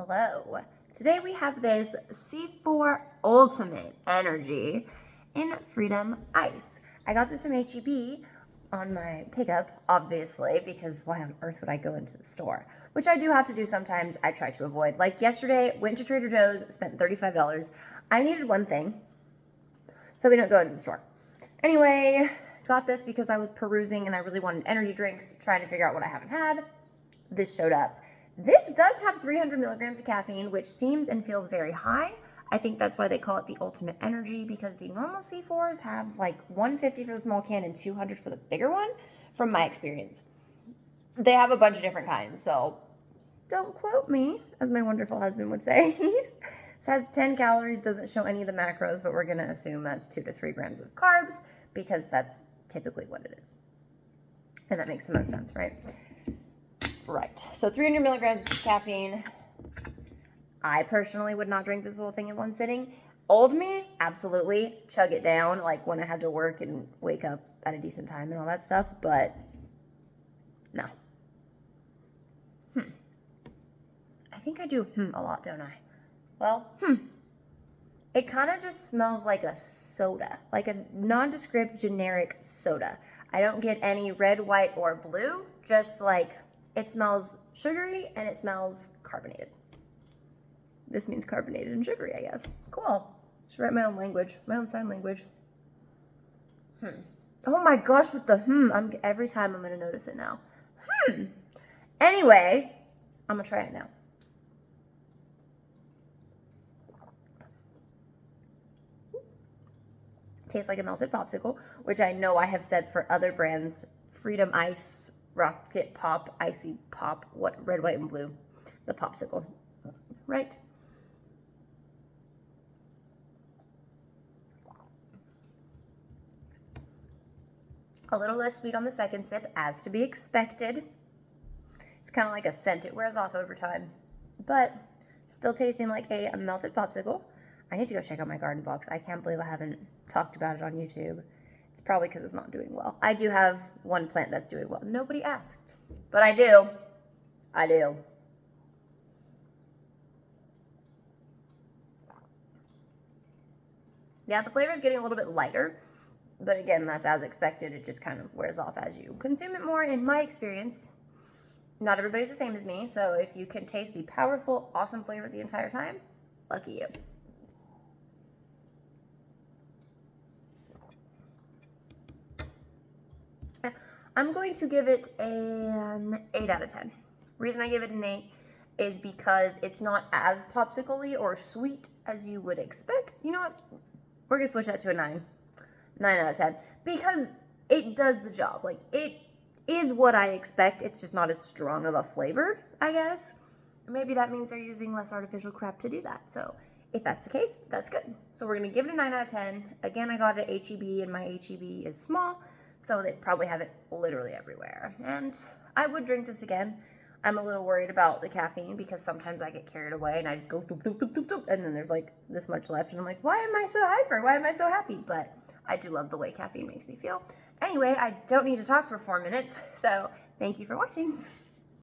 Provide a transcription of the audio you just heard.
Hello. Today we have this C4 Ultimate Energy in Freedom Ice. I got this from H-E-B on my pickup, obviously, because why on earth would I go into the store? Which I do have to do sometimes. I try to avoid. Like yesterday, went to Trader Joe's, spent $35. I needed one thing, so we don't go into the store. Anyway, got this because I was perusing and I really wanted energy drinks, trying to figure out what I haven't had. This showed up. This does have 300 milligrams of caffeine, which seems and feels very high. I think that's why they call it the Ultimate Energy, because the normal C4s have like 150 for the small can and 200 for the bigger one, from my experience. They have a bunch of different kinds, so don't quote me, as my wonderful husband would say. It has 10 calories, doesn't show any of the macros, but we're going to assume that's 2 to 3 grams of carbs, because that's typically what it is. And that makes the most sense, right? Right, so 300 milligrams of caffeine. I personally would not drink this whole thing in one sitting. Old me, absolutely. Chug it down, like when I had to work and wake up at a decent time and all that stuff, but no. I think I do a lot, don't I? Well, It kind of just smells like a soda, like a nondescript generic soda. I don't get any red, white, or blue, just like it smells sugary and it smells carbonated. This means carbonated and sugary, I guess. Cool. Should write my own language, my own sign language. Oh my gosh, with the every time I'm gonna notice it now. Anyway, I'm gonna try it now. Tastes like a melted popsicle, which I know I have said for other brands. Freedom Ice, Rocket Pop, Icy Pop, what, red, white, and blue. The popsicle, right? A little less sweet on the second sip, as to be expected. It's kind of like a scent. It wears off over time, but still tasting like a melted popsicle. I need to go check out my garden box. I can't believe I haven't talked about it on YouTube. It's probably because it's not doing well. I do have one plant that's doing well. Nobody asked, but I do. I do. Yeah, the flavor is getting a little bit lighter, but again, that's as expected. It just kind of wears off as you consume it more, in my experience. Not everybody's the same as me, so if you can taste the powerful, awesome flavor the entire time, lucky you. I'm going to give it an 8 out of 10. Reason I give it an 8 is because it's not as popsicle-y or sweet as you would expect. You know what? We're going to switch that to a 9. 9 out of 10. Because it does the job. Like, it is what I expect. It's just not as strong of a flavor, I guess. Maybe that means they're using less artificial crap to do that. So if that's the case, that's good. So we're going to give it a 9 out of 10. Again, I got it at H-E-B, and my H-E-B is small. So they probably have it literally everywhere. And I would drink this again. I'm a little worried about the caffeine because sometimes I get carried away and I just go doop, doop, doop, doop, doop, and then there's like this much left. And I'm like, why am I so hyper? Why am I so happy? But I do love the way caffeine makes me feel. Anyway, I don't need to talk for 4 minutes. So thank you for watching.